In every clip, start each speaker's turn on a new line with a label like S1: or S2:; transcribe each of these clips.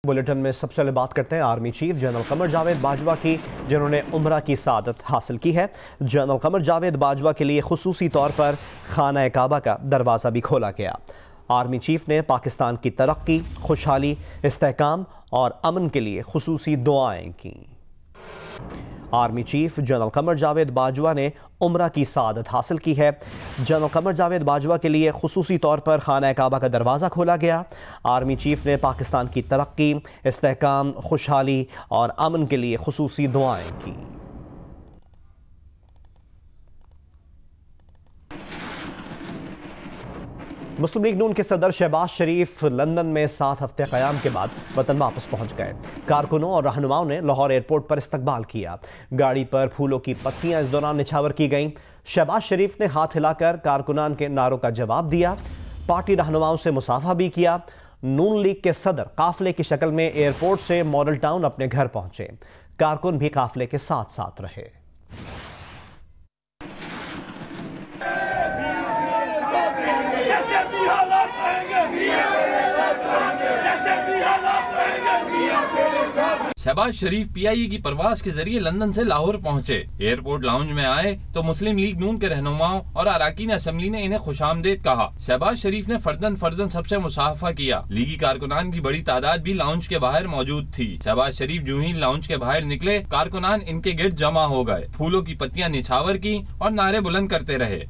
S1: Bulletin में सबसे पहले बात करते हैं army chief general Qamar Javed Bajwa की, जिन्होंने उम्रा की सआदत हासिल की है। जनरल कमर जावेद बाजवा के लिए खुसूसी तौर पर खाना काबा का दरवाज़ा भी खोला गया। आर्मी चीफ ने पाकिस्तान की तरक्की, खुशहाली, इस्तेहकाम और अमन के लिए खुसूसी दुआएं की। Army chief general Qamar Javed Bajwa ने उम्रा की सआदत हासिल की है। जनरल कमर जावेद बाजवा के लिए खुसूसी तौर पर खाना काबा का दरवाज़ा खोला गया। आर्मी चीफ ने पाकिस्तान की तरक्की, इस्तेहकाम, खुशहाली और अमन के लिए खुसूसी दुआएं की। मुस्लिम लीग नून के सदर शहबाज शरीफ लंदन में 7 हफ्ते क़याम के बाद वतन वापस पहुंच गए। कारकुनों और रहनुमाओं ने लाहौर एयरपोर्ट पर इस्तकबाल किया। गाड़ी पर फूलों की पत्तियां इस दौरान निछावर की गईं। शहबाज शरीफ ने हाथ हिलाकर कारकुनान के नारों का जवाब दिया। पार्टी रहनुमाओं से मुसाफा भी किया। नून लीग के सदर काफिले की शक्ल में एयरपोर्ट से मॉडल टाउन अपने घर पहुंचे। कारकुन भी काफिले के साथ साथ रहे।
S2: शहबाज शरीफ पीआईए की परवाज के जरिए लंदन से लाहौर पहुंचे। एयरपोर्ट लाउंज में आए तो मुस्लिम लीग नून के रहनुमाओं और अरकान असम्बली ने इन्हें खुशामदीद कहा। शहबाज शरीफ ने फर्दन सबसे मुसाफा किया। लीगी कारकुनान की बड़ी तादाद भी लाउंज के बाहर मौजूद थी। शहबाज शरीफ जो ही लाउंज के बाहर निकले, कारकुनान इनके गिर्द जमा हो गए, फूलों की पत्तियां निछावर की और नारे बुलंद करते रहे।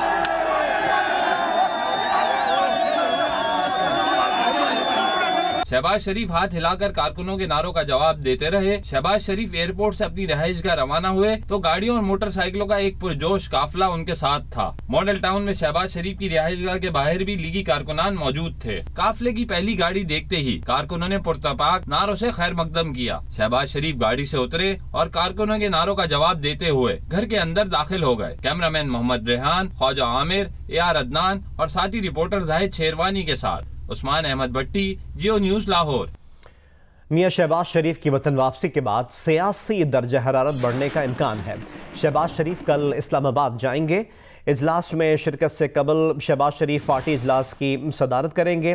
S2: शहबाज शरीफ हाथ हिलाकर कारकुनों के नारों का जवाब देते रहे। शहबाज शरीफ एयरपोर्ट से अपनी रहायशगाह रवाना हुए तो गाड़ियों और मोटरसाइकिलों का एक पुरजोश काफिला उनके साथ था। मॉडल टाउन में शहबाज शरीफ की रहायशगाह के बाहर भी लीगी कारकुनान मौजूद थे। काफिले की पहली गाड़ी देखते ही कारकुनों ने पुरतपाक नारों से खैर मकदम किया। शहबाज शरीफ गाड़ी से उतरे और कारकुनों के नारों का जवाब देते हुए घर के अंदर दाखिल हो गए। कैमरामैन मोहम्मद रेहान, ख्वाजा आमिर, AR अदनान और साथी रिपोर्टर जाहिद शेरवानी के साथ उस्मान अहमद भट्टी, जियो न्यूज लाहौर।
S1: मियां शहबाज शरीफ की वतन वापसी के बाद सियासी दर्जा हरारत बढ़ने का इम्कान है। शहबाज शरीफ कल इस्लामाबाद जाएंगे। इजलास में शिरकत से कबल शहबाज शरीफ पार्टी इजलास की सदारत करेंगे।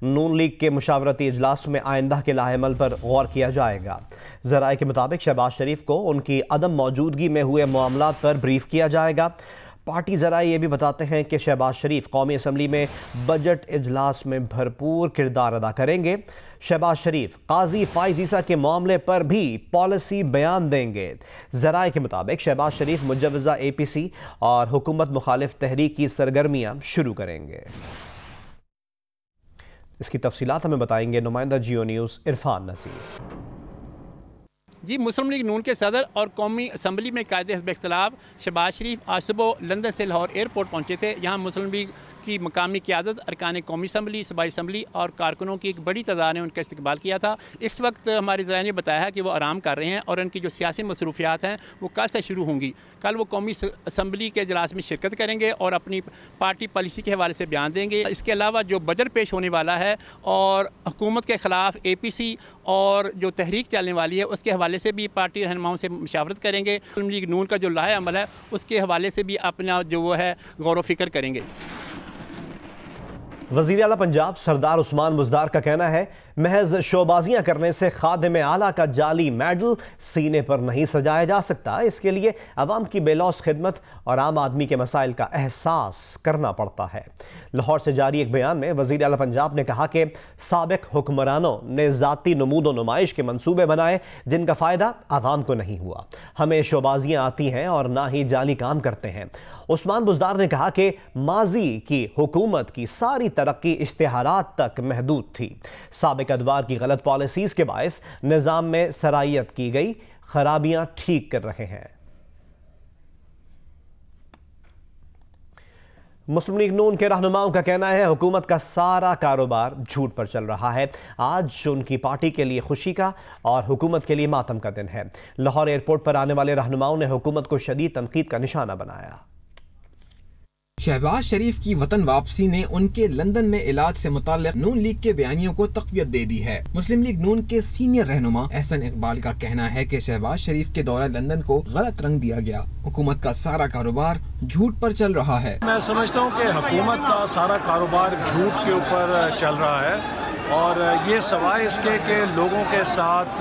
S1: नून लीग के मुशावरती इजलास में आइंदा के लाहेमल पर गौर किया जाएगा। ज़राए के मुताबिक शहबाज शरीफ को उनकी अदम मौजूदगी में हुए मामलात पर ब्रीफ किया जाएगा। पार्टी ज़राए ये भी बताते हैं कि शहबाज शरीफ कौमी असम्बली में बजट इजलास में भरपूर किरदार अदा करेंगे। शहबाज शरीफ काजी फाइज ईसा के मामले पर भी पॉलिसी बयान देंगे। ज़राए के मुताबिक शहबाज शरीफ मुजव्वज़ा APC और हुकूमत मुखालिफ तहरीक की सरगर्मियाँ शुरू करेंगे। इसकी तफसीलात हमें बताएंगे नुमाइंदा जियो न्यूज़ इरफान नज़ीर।
S3: जी, मुस्लिम लीग नून के सदर और कौमी असम्बली में कायदे हिज़्ब इख्तिलाफ शहबाज शरीफ आज सुबह लंदन से लाहौर एयरपोर्ट पहुंचे थे। यहाँ मुस्लिम लीग की मकामी क़यादत, अरकान कौमी असम्बली, सूबाई असम्बली और कारकुनों की एक बड़ी तादाद ने उनका इस्तकबाल किया था। इस वक्त हमारे ज़राए ने बताया है कि वो आराम कर रहे हैं और उनकी जो सियासी मसरूफियात हैं वो कल से शुरू होंगी। कल वो कौमी असम्बली के इजलास में शिरकत करेंगे और अपनी पार्टी पॉलिसी के हवाले से बयान देंगे। इसके अलावा जो बजट पेश होने वाला है और हुकूमत के ख़िलाफ़ APC और जो तहरीक चलने वाली है उसके हवाले से भी पार्टी रहनुमाओं से मुशावरत करेंगे। मुस्लिम लीग नून का जो लाहे अमल है उसके हवाले से भी अपना जो वो है गौर व फिक्र करेंगे।
S1: वज़ीर आला पंजाब सरदार उस्मान बुज़दार का कहना है, महज शोबाजियाँ करने से खादिम आला का जाली मेडल सीने पर नहीं सजाया जा सकता। इसके लिए अवाम की बेलौस खिदमत और आम आदमी के मसाइल का एहसास करना पड़ता है। लाहौर से जारी एक बयान में वज़ीर आला पंजाब ने कहा कि साबिक हुक्मरानों ने ज़ाती नमूद व नुमाइश के मंसूबे बनाए जिनका फ़ायदा आवाम को नहीं हुआ। हमें शोबाजियाँ आती हैं और ना ही जाली काम करते हैं। उस्मान बुज़दार ने कहा कि माजी की हुकूमत की सारी तरक्की इश्तिहारात तक महदूद थी। साबिक अदवार की गलत पॉलिसीज़ के बायस निज़ाम में सरायत की गई खराबियां ठीक कर रहे हैं। मुस्लिम लीग नून के रहनुमाओं का कहना है, हुकूमत का सारा कारोबार झूठ पर चल रहा है। आज उनकी पार्टी के लिए खुशी का और हुकूमत के लिए मातम का दिन है। लाहौर एयरपोर्ट पर आने वाले रहनुमाओं ने हुकूमत को शदीद तनकीद का निशाना बनाया।
S4: शहबाज शरीफ की वतन वापसी ने उनके लंदन में इलाज से मुताल्लिक नून लीग के बयानियों को तक़वियत दे दी है। मुस्लिम लीग नून के सीनियर रहनुमा एहसन इकबाल का कहना है कि शहबाज शरीफ के दौरे लंदन को गलत रंग दिया गया। हुकूमत का सारा कारोबार झूठ पर चल रहा है।
S5: मैं समझता हूँ कि हुकूमत का सारा कारोबार झूठ के ऊपर चल रहा है। और ये सवाए इसके कि लोगों के साथ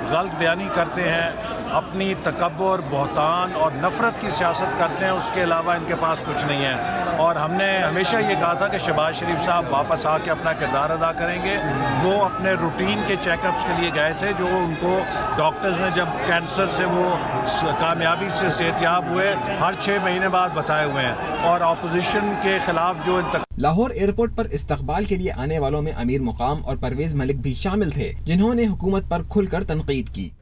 S5: गलत बयानी करते हैं, अपनी तकब्बुर, बहतान और नफ़रत की सियासत करते हैं, उसके अलावा इनके पास कुछ नहीं है। और हमने हमेशा ये कहा था कि शहबाज शरीफ साहब वापस आके अपना किरदार अदा करेंगे। वो अपने रूटीन के चेकअप्स के लिए गए थे, जो उनको डॉक्टर्स ने जब कैंसर से वो कामयाबी से सेहतयाब हुए, हर 6 महीने बाद बताए हुए हैं। और अपोजिशन के खिलाफ जो
S4: लाहौर एयरपोर्ट पर इस्तकबाल के लिए आने वालों में अमीर मुकाम और परवेज मलिक भी शामिल थे, जिन्होंने हुकूमत पर खुलकर तनकीद की।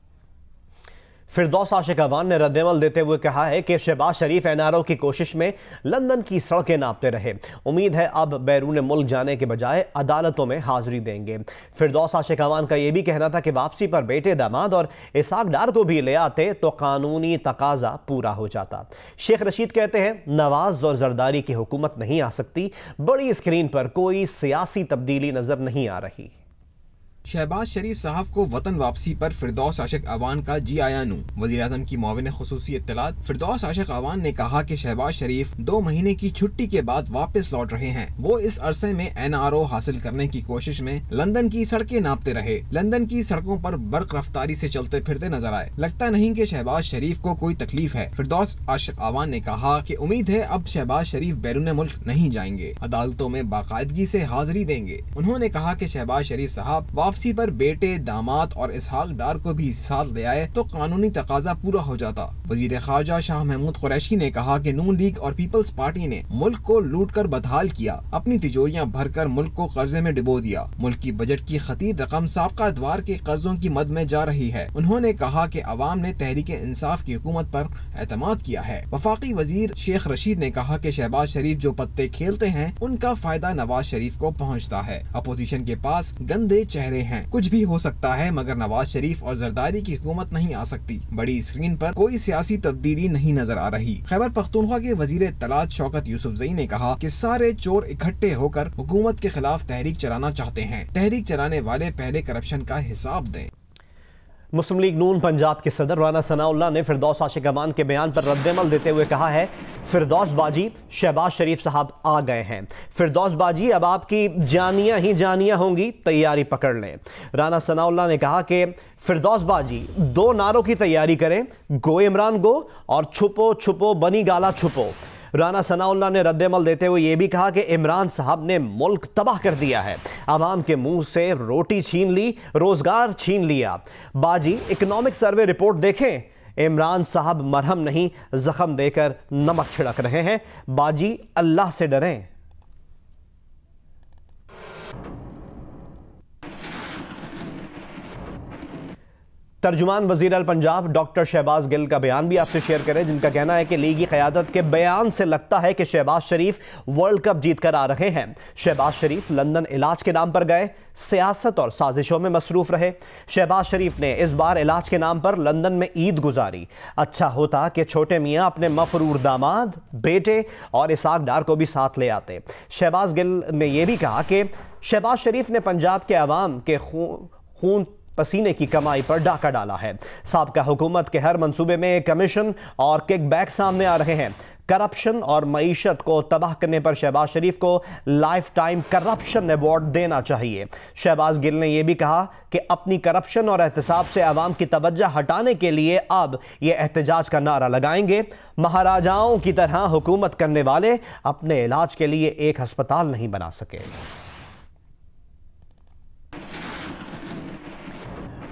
S1: फिरदौस आशिक अवान ने रद्दमल देते हुए कहा है कि शहबाज शरीफ एनआरओ की कोशिश में लंदन की सड़कें नापते रहे। उम्मीद है अब बैरून मुल्क जाने के बजाय अदालतों में हाजिरी देंगे। फिरदौस आशिक अवान का यह भी कहना था कि वापसी पर बेटे, दामाद और इसाक डार को भी ले आते तो कानूनी तकाजा पूरा हो जाता। शेख रशीद कहते हैं, नवाज और जरदारी की हुकूमत नहीं आ सकती, बड़ी स्क्रीन पर कोई सियासी तब्दीली नजर नहीं आ रही।
S4: शहबाज शरीफ साहब को वतन वापसी पर फिरदौस आशिक अवान का जी आया नू। वज़ीर-ए-आज़म की मुआविन खुसूसी इत्तलात फिरदौस आशिक अवान ने कहा कि शहबाज शरीफ 2 महीने की छुट्टी के बाद वापस लौट रहे हैं। वो इस अरसे में एनआरओ हासिल करने की कोशिश में लंदन की सड़कें नापते रहे, लंदन की सड़कों पर बर्क रफ्तारी से चलते फिरते नजर आए। लगता नहीं कि शहबाज शरीफ को कोई तकलीफ है। फिरदौस आशिक अवान ने कहा कि उम्मीद है अब शहबाज शरीफ बैरून मुल्क नहीं जाएंगे, अदालतों में बाकायदगी से हाजिरी देंगे। उन्होंने कहा कि शहबाज शरीफ साहब वापसी पर बेटे, दामाद और इसहाक डार को भी साथ ले आए तो कानूनी तकाजा पूरा हो जाता। वजीर खारजा शाह महमूद कुरैशी ने कहा कि नून लीग और पीपल्स पार्टी ने मुल्क को लूट कर बदहाल किया, अपनी तिजोरियां भरकर मुल्क को कर्जे में डुबो दिया। मुल्क की बजट की खतीर रकम साबका अदवार के कर्जों की मद में जा रही है। उन्होंने कहा कि अवाम ने तहरीक इंसाफ की हुकूमत पर एतमाद किया है। वफाकी वजीर शेख रशीद ने कहा कि शहबाज शरीफ जो पत्ते खेलते हैं उनका फायदा नवाज शरीफ को पहुँचता है। अपोजिशन के पास गंदे चेहरे हैं, कुछ भी हो सकता है मगर नवाज शरीफ और जरदारी की हुकूमत नहीं आ सकती। बड़ी स्क्रीन पर कोई सियासी तब्दीली नहीं नजर आ रही। खैबर पख्तूनख्वा के वजीर इत्तलात शौकत यूसुफजई ने कहा कि सारे चोर इकट्ठे होकर हुकूमत के खिलाफ तहरीक चलाना चाहते हैं। तहरीक चलाने वाले पहले करप्शन का हिसाब दें।
S1: मुस्लिम लीग नून पंजाब के सदर राना सनाउल्लाह ने फिरदौस आशिक अवान के बयान पर रद्दमल देते हुए कहा है, फिरदौस बाजी शहबाज शरीफ साहब आ गए हैं। फिरदौस बाजी अब आपकी जानियां ही जानियां होंगी, तैयारी पकड़ लें। राना सनाउल्लाह ने कहा कि फिरदौस बाजी 2 नारों की तैयारी करें, गो इमरान गो और छुपो छुपो बनी गाला छुपो। राना सनाउल्लाह ने रद्दमल देते हुए यह भी कहा कि इमरान साहब ने मुल्क तबाह कर दिया है, आवाम के मुंह से रोटी छीन ली, रोजगार छीन लिया। बाजी इकोनॉमिक सर्वे रिपोर्ट देखें, इमरान साहब मरहम नहीं जख्म देकर नमक छिड़क रहे हैं। बाजी अल्लाह से डरें। तर्जुमान वज़ीर पंजाब डॉक्टर शहबाज गिल का बयान भी आपसे शेयर करें, जिनका कहना है कि लीगी क़यादत के बयान से लगता है कि शहबाज शरीफ वर्ल्ड कप जीत कर आ रहे हैं। शहबाज शरीफ लंदन इलाज के नाम पर गए, सियासत और साजिशों में मसरूफ रहे। शहबाज शरीफ ने इस बार इलाज के नाम पर लंदन में ईद गुजारी। अच्छा होता कि छोटे मियाँ अपने मफरूर दामाद, बेटे और इसाक डार को भी साथ ले आते। शहबाज गिल ने यह भी कहा कि शहबाज शरीफ ने पंजाब के अवाम के खून पसीने की कमाई पर डाका डाला है। साबका हुकूमत के हर मंसूबे में कमीशन और किकबैक सामने आ रहे हैं। करप्शन और मईशत को तबाह करने पर शहबाज शरीफ को लाइफ टाइम करप्शन अवार्ड देना चाहिए। शहबाज गिल ने यह भी कहा कि अपनी करप्शन और एहतसाब से आवाम की तवज्जो हटाने के लिए अब ये एहतजाज का नारा लगाएंगे। महाराजाओं की तरह हुकूमत करने वाले अपने इलाज के लिए एक अस्पताल नहीं बना सके।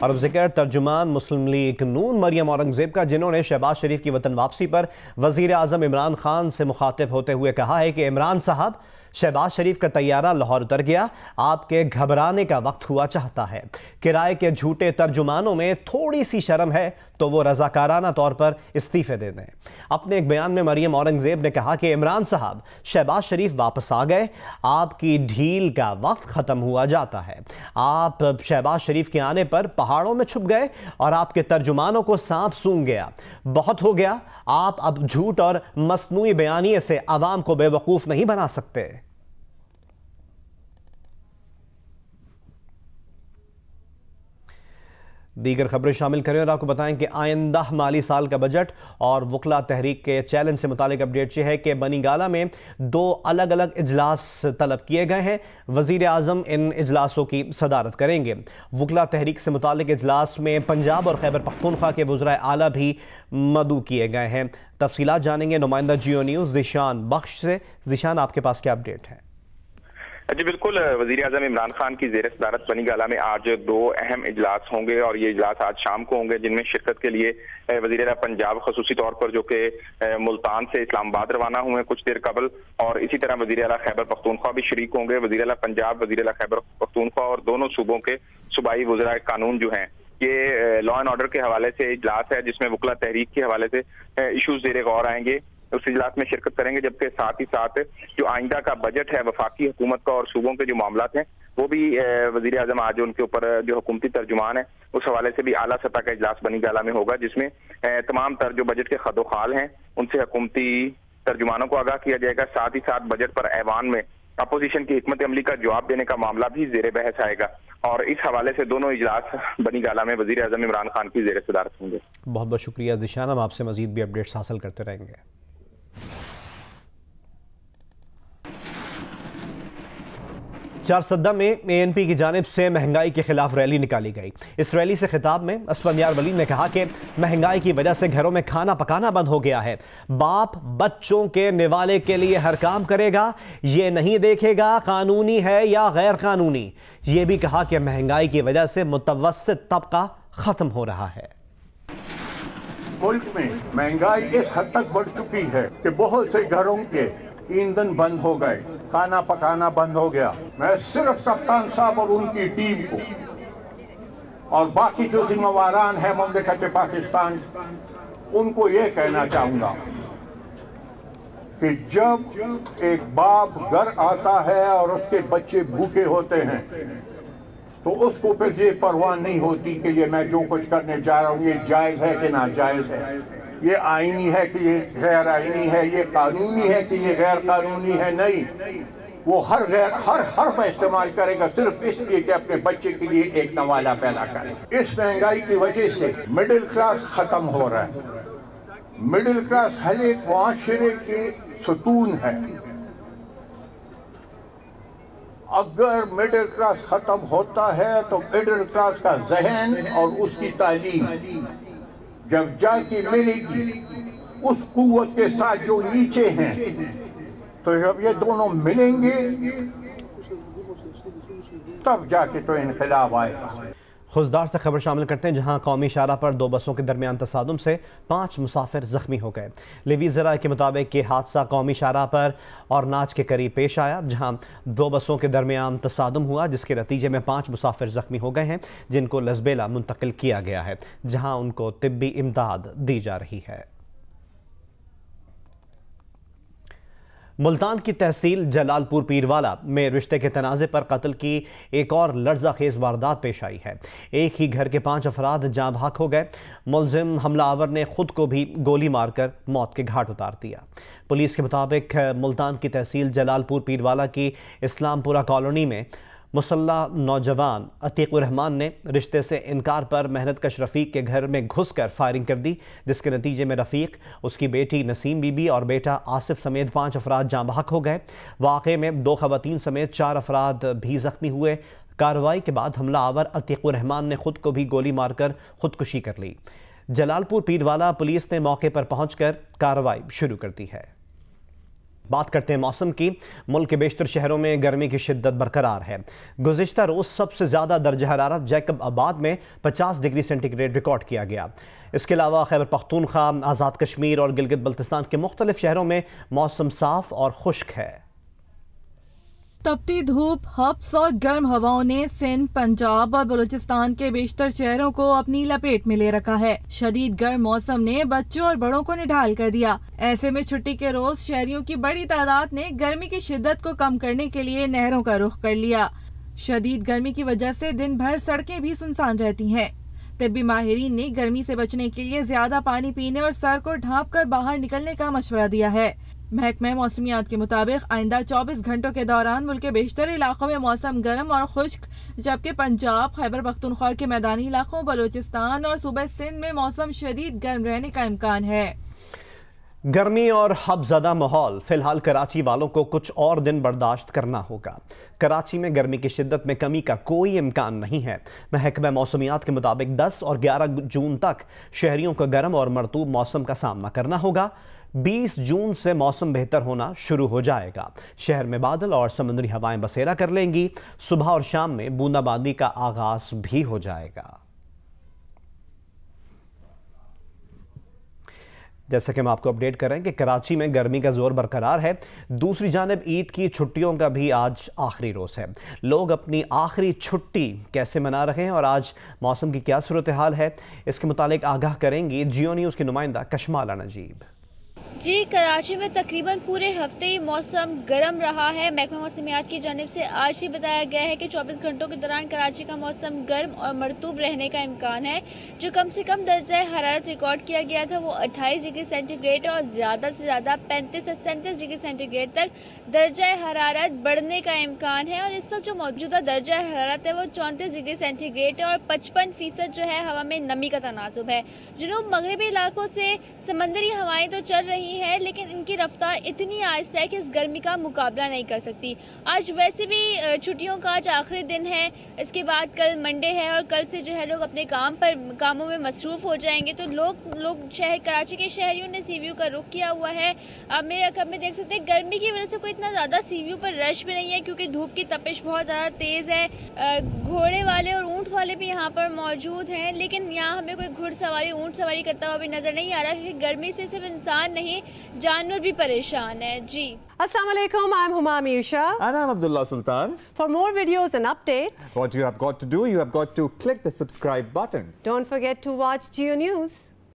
S1: और अब जिक्र तर्जुमान मुस्लिम लीग नून मरियम औरंगजेब का, जिन्होंने शहबाज शरीफ की वतन वापसी पर वज़ीर आज़म इमरान खान से मुखातिब होते हुए कहा है कि इमरान साहब, शहबाज शरीफ का तैयारा लाहौर उतर गया, आपके घबराने का वक्त हुआ चाहता है। किराए के झूठे तर्जुमानों में थोड़ी सी शर्म है तो वो रजाकाराना तौर पर इस्तीफे दे दें। अपने एक बयान में मरियम औरंगजेब ने कहा कि इमरान साहब, शहबाज शरीफ वापस आ गए, आपकी ढील का वक्त ख़त्म हुआ जाता है। आप शहबाज शरीफ के आने पर पहाड़ों में छुप गए और आपके तर्जुमानों को सांप सूंघ गया। बहुत हो गया, आप अब झूठ और मसनूई बयानिए से आवाम को बेवकूफ़ नहीं बना सकते। दीगर खबरें शामिल करें और आपको बताएं कि आइंदा माली साल का बजट और वकला तहरीक के चैलेंज से मुतालिक अपडेट ये है कि बनीगाला में 2 अलग अलग इजलास तलब किए गए हैं। वज़ीर आज़म इन इजलासों की सदारत करेंगे। वकला तहरीक से मुतालिक इजलास में पंजाब और खैबर पख्तूनख्वा के वज़राए आला भी मदऊ किए गए हैं। तफसीलात जानेंगे नुमाइंदा जियो न्यूज़ ज़ीशान बख्श से। ज़ीशान, आपके पास क्या अपडेट है?
S6: जी बिल्कुल, वजीर आज़म इमरान खान की ज़ेर सदारत बनीगाला में आज 2 अहम इजलास होंगे और ये इजलास आज शाम को होंगे, जिनमें शिरकत के लिए वजीर आला पंजाब खसूसी तौर पर जो कि मुल्तान से इस्लामाबाद रवाना हुए हैं कुछ देर कबल, और इसी तरह वजीर आला खैबर पख्तूनख्वा भी शरीक होंगे। वजीर आला पंजाब, वजीर आला खैबर पख्तूनख्वा और दोनों सूबों के सूबाई वज़राए कानून जो हैं, ये लॉ एंड ऑर्डर के हवाले से इजलास है, जिसमें वकला तहरीक के हवाले से इशूज ज़ेर गौर आएंगे, उस इजलास में शिरकत करेंगे। जबकि साथ ही साथ जो आइंदा का बजट है, वफाकी हुकूमत का और सूबों के जो मामलात हैं, वो भी वजीर आज़म आज उनके ऊपर जो हुकूमती तर्जुमान है उस हवाले से भी आला सतह का इजलास बनीगाला में होगा, जिसमें तमाम तर जो बजट के खदोखाल हैं उनसे हुकूमती तर्जुमानों को आगाह किया जाएगा। साथ ही साथ बजट पर ऐवान में अपोजिशन की हिकमत अमली का जवाब देने का मामला भी ज़ेर बहस आएगा, और इस हवाले से दोनों इजलास बनीगाला में वजीर आज़म इमरान खान की ज़ेर सदारत होंगे।
S1: बहुत बहुत शुक्रिया ज़ीशान, हम आपसे मजीद भी अपडेट्स हासिल करते रहेंगे। चारसद्दा में ANP की जानिब से महंगाई के खिलाफ रैली निकाली गई। इस रैली से खिताब में असफंदियार वली ने कहा कि महंगाई की वजह से घरों में खाना पकाना बंद हो गया है। बाप बच्चों के निवाले के लिए हर काम करेगा, ये नहीं देखेगा कानूनी है या गैर कानूनी। ये भी कहा कि महंगाई की वजह से मुतवस्सित तबका खत्म हो रहा है।
S7: मुल्क में महंगाई इस हद तक बढ़ चुकी है कि बहुत से घरों के ईंधन बंद हो गए, खाना पकाना बंद हो गया। मैं सिर्फ कप्तान साहब और उनकी टीम को और बाकी जो जिम्मेवारान है मुमलिकत पाकिस्तान, उनको ये कहना चाहूंगा कि जब एक बाप घर आता है और उसके बच्चे भूखे होते हैं तो उसको फिर ये परवाह नहीं होती कि ये मैं जो कुछ करने जा रहा हूँ ये जायज है कि नाजायज है, ये आईनी है कि ये गैर आईनी है, ये कानूनी है कि ये गैर कानूनी है। नहीं, वो हर हर्फ इस्तेमाल करेगा सिर्फ इसलिए कि अपने बच्चे के लिए एक नवाला पैदा करे। इस महंगाई की वजह से मिडिल क्लास खत्म हो रहा है। मिडिल क्लास हर एक मुआशरे के सुतून है। अगर मिडिल क्लास खत्म होता है तो मिडिल क्लास का जहन और उसकी तालीम जब जाके मिलेगी उस कुव्वत के साथ जो नीचे हैं, तो जब ये दोनों मिलेंगे तब जाके तो इनकलाब आएगा।
S1: खुशदार से खबर शामिल करते हैं, जहां कौमी शाहराह पर 2 बसों के दरमियान तसादुम से 5 मुसाफिर जख्मी हो गए। लिवी ज़रा के मुताबिक ये हादसा कौमी शाहराह पर और नाच के करीब पेश आया, जहां 2 बसों के दरमियान तसादुम हुआ, जिसके नतीजे में 5 मुसाफिर जख्मी हो गए हैं, जिनको लसबेला मुंतकिल किया गया है, जहां उनको तिब्बी इमदाद दी जा रही है। मुल्तान की तहसील जलालपुर पीरवाला में रिश्ते के तनाज़े पर कत्ल की एक और लर्ज़ाखेज़ वारदात पेश आई है। एक ही घर के 5 अफराद जाँ भाग हो गए। मुलजिम हमलावर ने खुद को भी गोली मारकर मौत के घाट उतार दिया। पुलिस के मुताबिक मुल्तान की तहसील जलालपुर पीरवाला की इस्लामपुरा कॉलोनी में मुसल्ला नौजवान अतीकुर रहमान ने रिश्ते से इनकार पर मेहनत कश रफ़ीक के घर में घुसकर फायरिंग कर दी, जिसके नतीजे में रफ़ीक, उसकी बेटी नसीम बीबी और बेटा आसिफ समेत 5 अफराद जाँ बहक हो गए। वाक़े में 2 ख़वातीन समेत 4 अफराद भी ज़ख्मी हुए। कार्रवाई के बाद हमलावर अतीकुर रहमान ने खुद को भी गोली मारकर खुदकुशी कर ली। जलालपुर पीरवाला पुलिस ने मौके पर पहुँचकर कार्रवाई शुरू कर दी है। बात करते हैं मौसम की। मुल्क के बेशतर शहरों में गर्मी की शिद्दत बरकरार है। गुज़िश्ता रोज़ सबसे ज़्यादा दर्जा हरारत जैकब आबाद में 50 डिग्री सेंटीग्रेड रिकॉर्ड किया गया। इसके अलावा खैबर पख्तूनख्वा, आज़ाद कश्मीर और गिलगित बल्तिस्तान के मुख्तलिफ शहरों में मौसम साफ और खुश्क है।
S8: तपती धूप, हब्स और गर्म हवाओं ने सिंध, पंजाब और बलूचिस्तान के बेशतर शहरों को अपनी लपेट में ले रखा है। शदीद गर्म मौसम ने बच्चों और बड़ों को निढाल कर दिया। ऐसे में छुट्टी के रोज शहरियों की बड़ी तादाद ने गर्मी की शिद्दत को कम करने के लिए नहरों का रुख कर लिया। शदीद गर्मी की वजह से दिन भर सड़कें भी सुनसान रहती हैं। तिब्बी माहिरीन ने गर्मी से बचने के लिए ज्यादा पानी पीने और सर को ढाँप कर बाहर निकलने का मशवरा दिया है। महकमा मौसमियात के मुताबिक आइंदा 24 घंटों के दौरान मुल्क के बेशतर इलाकों में मौसम गर्म और खुश्क, जबकि पंजाब, खैबर पख्तूनख्वा के मैदानी इलाकों, बलूचिस्तान और सूबे सिंध में मौसम शदीद गर्म रहने का इम्कान है।
S1: गर्मी और हबज़दा माहौल फिलहाल कराची वालों को कुछ और दिन बर्दाश्त करना होगा। कराची में गर्मी की शिद्दत में कमी का कोई इम्कान नहीं है। महकमा मौसमियात के मुताबिक 10 और 11 जून तक शहरियों को गर्म और मरतूब मौसम का सामना करना होगा। 20 जून से मौसम बेहतर होना शुरू हो जाएगा। शहर में बादल और समुद्री हवाएं बसेरा कर लेंगी। सुबह और शाम में बूंदाबांदी का आगाज भी हो जाएगा। जैसा कि हम आपको अपडेट कर रहे हैं कि कराची में गर्मी का जोर बरकरार है। दूसरी जानिब ईद की छुट्टियों का भी आज आखिरी रोज़ है। लोग अपनी आखिरी छुट्टी कैसे मना रहे हैं और आज मौसम की क्या सूरत हाल है, इसके मुतालिक आगाह करेंगी जियो न्यूज़ की नुमाइंदा कशमाला नजीब।
S9: जी, कराची में तकरीबन पूरे हफ्ते ही मौसम गर्म रहा है। महकमा मौसमियात की जानिब से आज ही बताया गया है कि 24 घंटों के दौरान कराची का मौसम गर्म और मरतूब रहने का इम्कान है। जो कम से कम दर्जा हरारत रिकॉर्ड किया गया था वो 28 डिग्री सेंटीग्रेड और ज़्यादा से ज़्यादा 35 से 37 डिग्री सेंटीग्रेड तक दर्जा हरारत बढ़ने का इम्कान है। और इस वक्त जो मौजूदा दर्जा हरारत है वो 34 डिग्री सेंटीग्रेड है और 55% जो है हवा में नमी का तनासुब है। जुनूब मगरबी इलाकों से समंदरी हवाएं तो चल रही है, लेकिन इनकी रफ्तार इतनी आहिस्ता है कि इस गर्मी का मुकाबला नहीं कर सकती। आज वैसे भी छुट्टियों का आज आखिरी दिन है, इसके बाद कल मंडे है और कल से जो है लोग अपने कामों में मसरूफ हो जाएंगे। तो लोग शहर कराची के शहरियों ने सी व्यू का रुख किया हुआ है। आप मेरे अकब में देख सकते हैं गर्मी की वजह से कोई इतना ज़्यादा सी व्यू पर रश भी नहीं है, क्योंकि धूप की तपिश बहुत ज़्यादा तेज़ है। घोड़े वाले और ऊँट वाले भी यहाँ पर मौजूद हैं, लेकिन यहाँ हमें कोई घुड़सवारी ऊँट सवारी करता हुआ भी नज़र नहीं आ रहा, क्योंकि गर्मी से सिर्फ इंसान नहीं जानवर भी परेशान है। जी,
S10: Assalamu alaikum, I'm Huma Amir Shah.
S11: And I'm Abdullah Sultan.
S10: For more videos and updates,
S11: what you have got to do, you have got to click the subscribe button.
S10: Don't forget to watch Geo News.